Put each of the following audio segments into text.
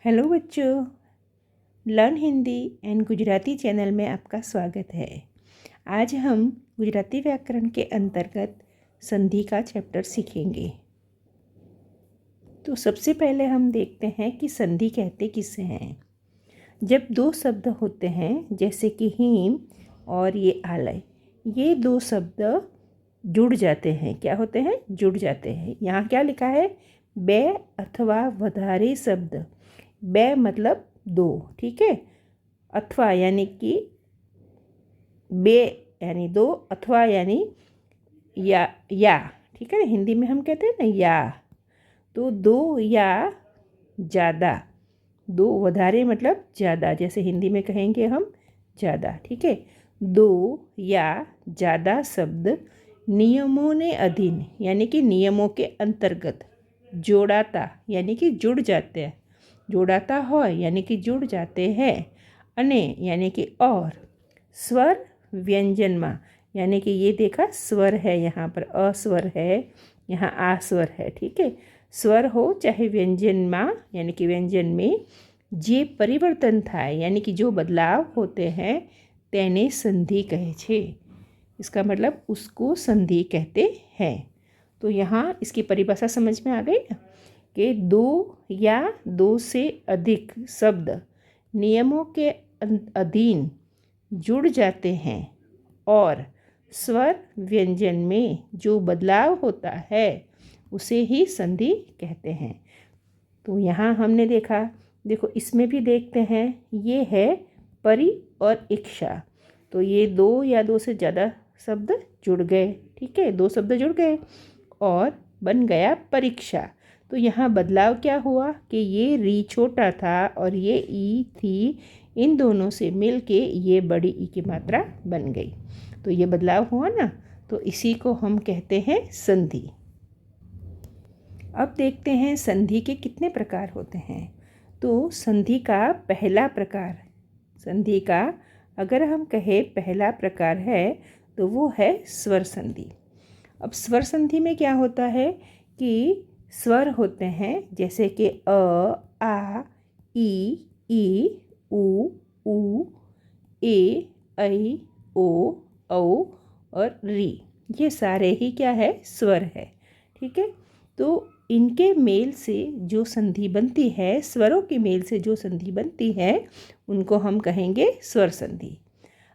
Hello बच्चों, learn Hindi and Gujarati channel में आपका स्वागत है। आज हम गुजराती व्याकरण के अंतर्गत संधि का चैप्टर सीखेंगे। तो सबसे पहले हम देखते हैं कि संधि कहते किसे हैं। जब दो शब्द होते हैं जैसे कि हिम और ये आलय, ये दो शब्द जुड़ जाते हैं। क्या होते हैं? जुड़ जाते हैं। यहाँ क्या लिखा है? बे अथवा वधारे शब्द। बे मतलब दो, ठीक है। अथवा यानी कि बे यानी दो, अथवा यानी या, ठीक है। हिंदी में हम कहते हैं ना या। तो दो या ज़्यादा, दो वधारे मतलब ज़्यादा, जैसे हिंदी में कहेंगे हम ज़्यादा, ठीक है। दो या ज़्यादा शब्द नियमों ने अधीन यानी कि नियमों के अंतर्गत जोड़ाता यानी कि जुड़ जाते हैं। जोड़ाता हो यानी कि जुड़ जाते हैं। अने यानी कि और स्वर व्यंजन मां यानी कि ये देखा स्वर है, यहाँ पर अस्वर है, यहाँ आ स्वर है, ठीक है। स्वर हो चाहे व्यंजन मां यानी कि व्यंजन में जे परिवर्तन थाय यानी कि जो बदलाव होते हैं तेने संधि कहे छे। इसका मतलब उसको संधि कहते हैं। तो यहाँ इसकी परिभाषा समझ में आ गई ना कि दो या दो से अधिक शब्द नियमों के अधीन जुड़ जाते हैं और स्वर व्यंजन में जो बदलाव होता है उसे ही संधि कहते हैं। तो यहाँ हमने देखा, देखो इसमें भी देखते हैं, ये है परि और इच्छा। तो ये दो या दो से ज़्यादा शब्द जुड़ गए, ठीक है। दो शब्द जुड़ गए और बन गया परीक्षा। तो यहाँ बदलाव क्या हुआ कि ये री छोटा था और ये ई थी, इन दोनों से मिल के ये बड़ी ई की मात्रा बन गई। तो ये बदलाव हुआ ना, तो इसी को हम कहते हैं संधि। अब देखते हैं संधि के कितने प्रकार होते हैं। तो संधि का पहला प्रकार, संधि का अगर हम कहें पहला प्रकार है तो वो है स्वर संधि। अब स्वर संधि में क्या होता है कि स्वर होते हैं जैसे कि आ, ई, उ, ए, ऐ, ओ, औ और री। ये सारे ही क्या है? स्वर है, ठीक है। तो इनके मेल से जो संधि बनती है, स्वरों के मेल से जो संधि बनती है, उनको हम कहेंगे स्वर संधि।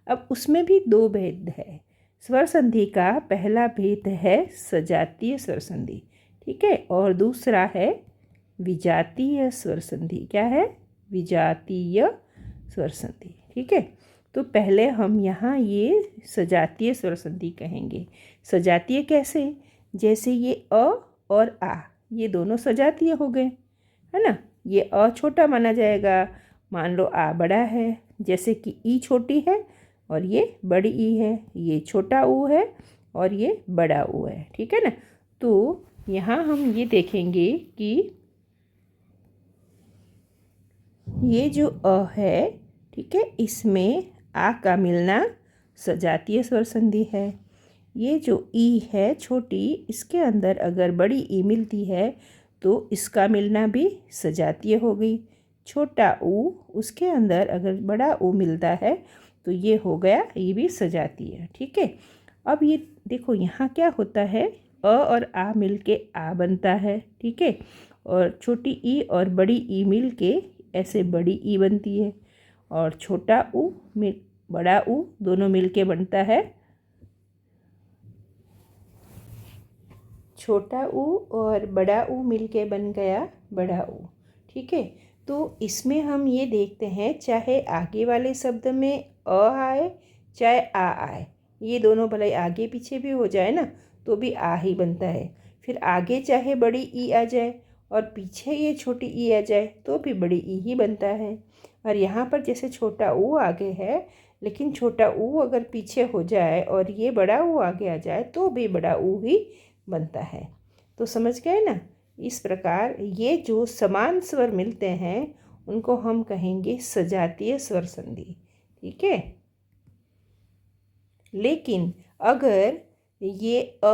अब उसमें भी दो भेद है। स्वर संधि का पहला भेद है सजातीय स्वर संधि, ठीक है, और दूसरा है विजातीय स्वर संधि। क्या है? विजातीय स्वर संधि, ठीक है। तो पहले हम यहाँ ये सजातीय स्वर संधि कहेंगे। सजातीय कैसे? जैसे ये अ और आ, ये दोनों सजातीय हो गए, है ना। ये अ छोटा माना जाएगा, मान लो आ बड़ा है, जैसे कि ई छोटी है और ये बड़ी ई है, ये छोटा ऊ है और ये बड़ा ऊ है, ठीक है ना। तो यहाँ हम ये देखेंगे कि ये जो अ है, ठीक है, इसमें आ का मिलना सजातीय स्वर संधि है। ये जो ई है छोटी, इसके अंदर अगर बड़ी ई मिलती है तो इसका मिलना भी सजातीय हो गई। छोटा ऊ, उसके अंदर अगर बड़ा ऊ मिलता है तो ये हो गया, ये भी सजातीय, ठीक है। अब ये देखो यहाँ क्या होता है, अ और आ मिल के आ बनता है, ठीक है, और छोटी ई और बड़ी ई मिल के ऐसे बड़ी ई बनती है, और छोटा ऊ मिल बड़ा ऊ दोनों मिल के बनता है छोटा ऊ, और बड़ा ऊ मिल के बन गया बड़ा ऊ, ठीक है। तो इसमें हम ये देखते हैं, चाहे आगे वाले शब्द में अ आए चाहे आ आए, ये दोनों भले आगे पीछे भी हो जाए ना तो भी आ ही बनता है। फिर आगे चाहे बड़ी ई आ जाए और पीछे ये छोटी ई आ जाए तो भी बड़ी ई ही बनता है। और यहाँ पर जैसे छोटा ऊ आगे है, लेकिन छोटा ऊ अगर पीछे हो जाए और ये बड़ा ऊ आगे आ जाए तो भी बड़ा ऊ ही बनता है। तो समझ गए ना। इस प्रकार ये जो समान स्वर मिलते हैं उनको हम कहेंगे सजातीय स्वर संधि, ठीक है। लेकिन अगर ये अ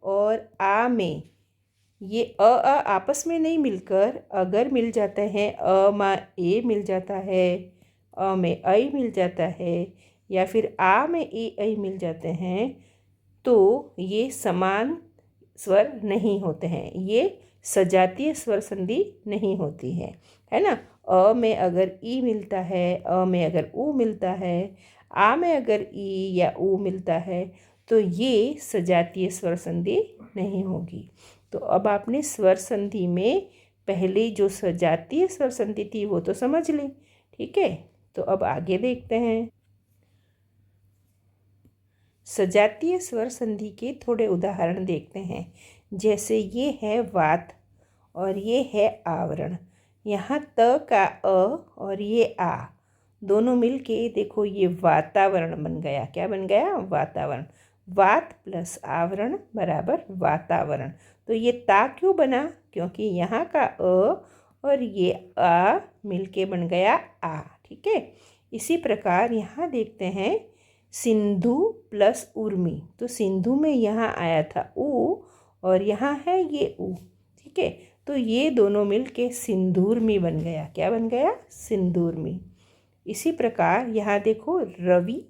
और आ में ये अ आपस में नहीं मिलकर अगर मिल जाते हैं, अ में ए मिल जाता है, अ में ऐ मिल जाता है, या फिर आ में ए ऐ मिल जाते हैं, तो ये समान स्वर नहीं होते हैं, ये सजातीय स्वर संधि नहीं होती है ना। अ में अगर ई मिलता है, अ में अगर ऊ मिलता है, आ में अगर ई या ऊ मिलता है, तो ये सजातीय स्वर संधि नहीं होगी। तो अब आपने स्वर संधि में पहले जो सजातीय स्वर संधि थी वो तो समझ ली, ठीक है। तो अब आगे देखते हैं। सजातीय स्वर संधि के थोड़े उदाहरण देखते हैं। जैसे ये है वात और ये है आवरण। यहाँ त का अ और ये आ दोनों मिलके देखो ये वातावरण बन गया। क्या बन गया? वातावरण। वात प्लस आवरण बराबर वातावरण। तो ये ता क्यों बना? क्योंकि यहाँ का अ और ये आ मिलके बन गया आ, ठीक है। इसी प्रकार यहाँ देखते हैं सिंधु प्लस उर्मी। तो सिंधु में यहाँ आया था ऊ और यहाँ है ये ऊ, ठीक है। तो ये दोनों मिलके सिंदूरमी बन गया। क्या बन गया? सिंदूरमी। इसी प्रकार यहाँ देखो रवि,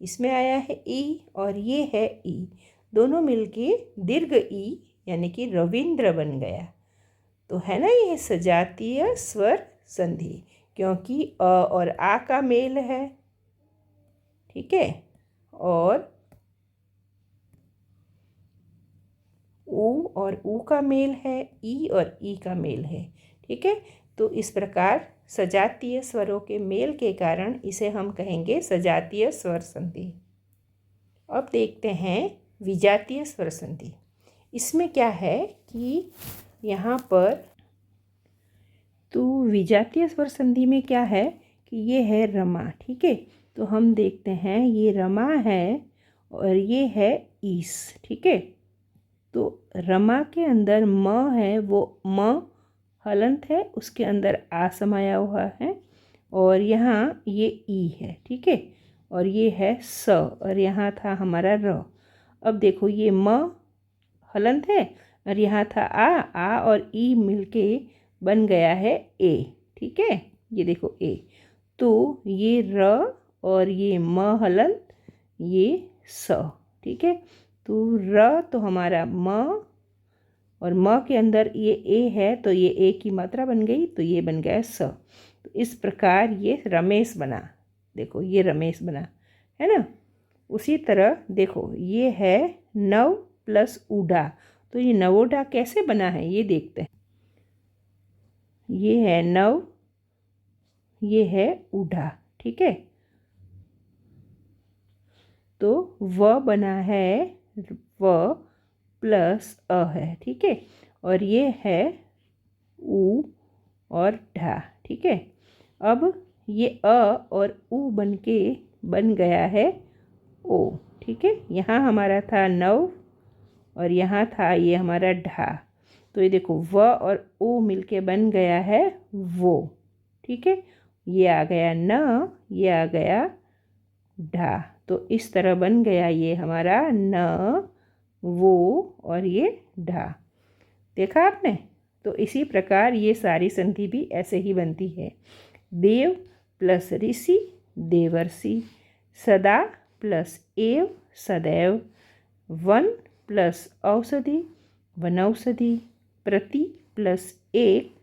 इसमें आया है ई और ये है ई, दोनों मिलके दीर्घ ई यानी कि रविंद्र बन गया। तो है ना ये सजातीय स्वर संधि, क्योंकि अ और आ का मेल है, ठीक है, और ऊ और ऊ का मेल है, ई और ई का मेल है, ठीक है। तो इस प्रकार सजातीय स्वरों के मेल के कारण इसे हम कहेंगे सजातीय स्वर संधि। अब देखते हैं विजातीय स्वर संधि। इसमें क्या है कि यहाँ पर तो विजातीय स्वर संधि में क्या है कि ये है रमा, ठीक है। तो हम देखते हैं ये रमा है और ये है ईस, ठीक है। तो रमा के अंदर म है, वो म हलंत है, उसके अंदर आ समाया हुआ है, और यहाँ ये ई है, ठीक है, और ये है स, और यहाँ था हमारा र। अब देखो ये म हलंत है और यहाँ था आ और ई मिलके बन गया है ए, ठीक है। ये देखो ए। तो ये र और ये म हलंत, ये स, ठीक है। तो र तो हमारा म और म के अंदर ये ए है, तो ये ए की मात्रा बन गई, तो ये बन गया स। तो इस प्रकार ये रमेश बना। देखो ये रमेश बना, है ना। उसी तरह देखो ये है नव प्लस ऊढ़ा। तो ये नवोढ़ा कैसे बना है ये देखते हैं। ये है नव, ये है ऊढ़ा, ठीक है। तो व बना है, व प्लस अ है, ठीक है, और ये है ऊ और ढा, ठीक है। अब ये अ और ऊ बन के बन गया है ओ, ठीक है। यहाँ हमारा था नव और यहाँ था ये हमारा ढा। तो ये देखो व और ओ मिलके बन गया है वो, ठीक है। ये आ गया न, ये आ गया ढा। तो इस तरह बन गया ये हमारा न, वो और ये ढा। देखा आपने? तो इसी प्रकार ये सारी संधि भी ऐसे ही बनती है। देव प्लस ऋषि, देवर्षि। सदा प्लस एव, सदैव। वन प्लस औषधि, वनौषधि। प्रति प्लस एक,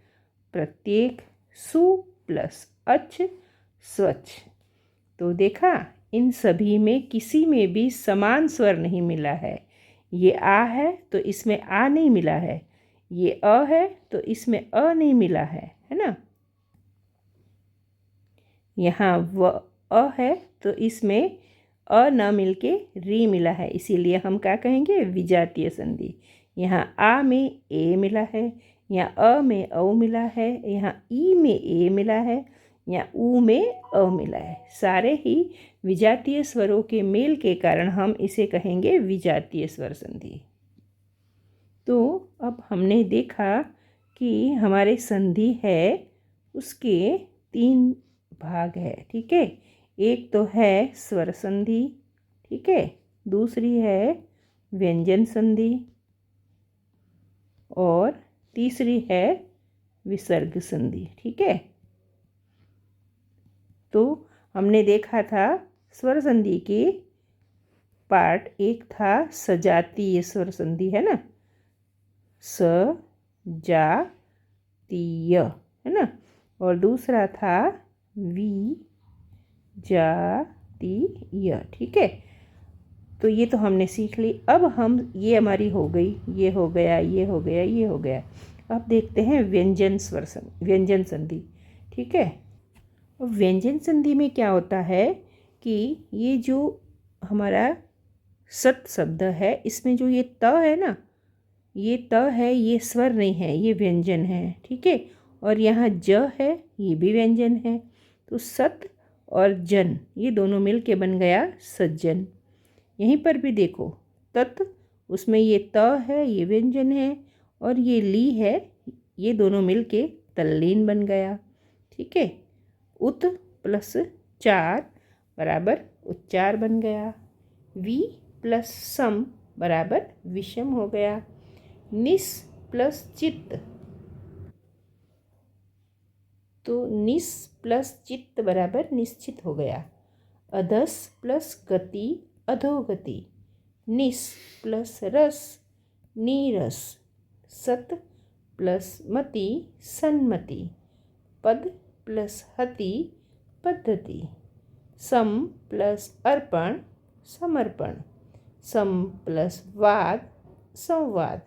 प्रत्येक। सु प्लस अच्छ, स्वच्छ। तो देखा, इन सभी में किसी में भी समान स्वर नहीं मिला है। ये आ है तो इसमें आ नहीं मिला है, ये अ है तो इसमें अ नहीं मिला है ना। यहाँ व अ है तो इसमें अ न मिलके री मिला है, इसीलिए हम क्या कहेंगे? विजातीय संधि। यहाँ आ में ए मिला है, यहाँ अ में औ मिला है, यहाँ ई में ए मिला है, यहाँ ऊ में अ मिला है। सारे ही विजातीय स्वरों के मेल के कारण हम इसे कहेंगे विजातीय स्वर संधि। तो अब हमने देखा कि हमारे संधि है उसके 3 भाग है, ठीक है। एक तो है स्वर संधि, ठीक है, दूसरी है व्यंजन संधि, और तीसरी है विसर्ग संधि। ठीक है, तो हमने देखा था स्वर संधि के पार्ट, एक था सजातीय स्वर संधि, है ना, स जा तीय, है ना, और दूसरा था वी जा ती य। ठीक है, तो ये तो हमने सीख ली। अब हम, ये हमारी हो गई, ये हो गया, ये हो गया, ये हो गया। अब देखते हैं व्यंजन संधि। ठीक है, और व्यंजन संधि में क्या होता है कि ये जो हमारा सत शब्द है, इसमें जो ये त है ना, ये त है, ये स्वर नहीं है, ये व्यंजन है। ठीक है, और यहाँ ज है, ये भी व्यंजन है। तो सत और जन ये दोनों मिल के बन गया सज्जन। यहीं पर भी देखो, तत्, उसमें ये त है, ये व्यंजन है, और ये ली है, ये दोनों मिल के तल्लीन बन गया। ठीक है, उत प्लस चार बराबर उच्चार बन गया। वी प्लस सम बराबर विषम हो गया। निस प्लस चित्त, तो निस प्लस चित्त बराबर निश्चित हो गया। अधस प्लस गति अधोगति। निस प्लस रस नीरस। सत प्लस मति सन्मति। पद प्लस हति पद्धति। सम प्लस अर्पण समर्पण। सम प्लस वाद संवाद।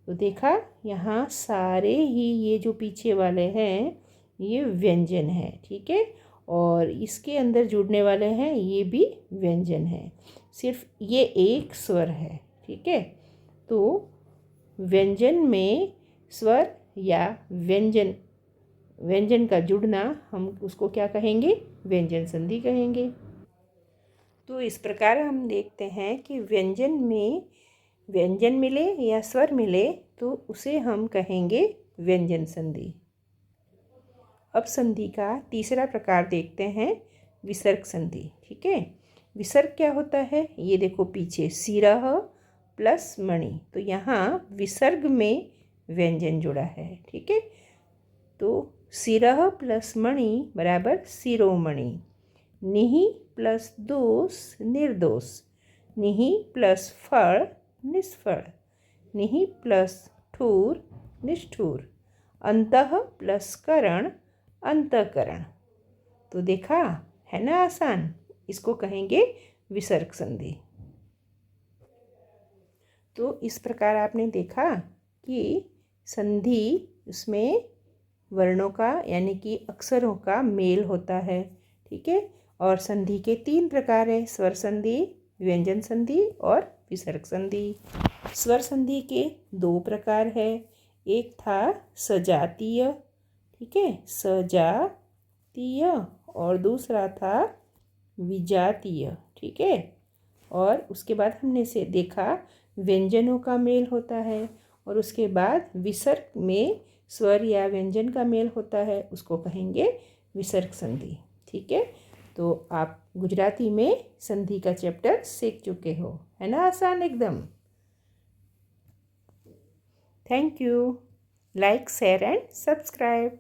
तो देखा, यहाँ सारे ही ये जो पीछे वाले हैं ये व्यंजन है। ठीक है, और इसके अंदर जुड़ने वाले हैं ये भी व्यंजन है, सिर्फ ये एक स्वर है। ठीक है, तो व्यंजन में स्वर या व्यंजन का जुड़ना, हम उसको क्या कहेंगे, व्यंजन संधि कहेंगे। तो इस प्रकार हम देखते हैं कि व्यंजन में व्यंजन मिले या स्वर मिले तो उसे हम कहेंगे व्यंजन संधि। अब संधि का तीसरा प्रकार देखते हैं, विसर्ग संधि। ठीक है, विसर्ग क्या होता है, ये देखो पीछे सिरह प्लस मणि, तो यहाँ विसर्ग में व्यंजन जुड़ा है। ठीक है, तो सिरह प्लस मणि बराबर शिरोमणि। निहि प्लस दोष निर्दोष। निहि प्लस फल निष्फल। निहि प्लस ठूर निष्ठुर। अंतः प्लस करण अंतःकरण। तो देखा है ना आसान, इसको कहेंगे विसर्ग संधि। तो इस प्रकार आपने देखा कि संधि, उसमें वर्णों का यानी कि अक्षरों का मेल होता है। ठीक है, और संधि के 3 प्रकार है, स्वर संधि, व्यंजन संधि और विसर्ग संधि। स्वर संधि के 2 प्रकार है, एक था सजातीय, ठीक है, सजातीय, और दूसरा था विजातीय। ठीक है, और उसके बाद हमने से देखा व्यंजनों का मेल होता है, और उसके बाद विसर्ग में स्वर या व्यंजन का मेल होता है, उसको कहेंगे विसर्ग संधि। ठीक है, तो आप गुजराती में संधि का चैप्टर सीख चुके हो, है ना आसान एकदम। Thank you. Like share and subscribe.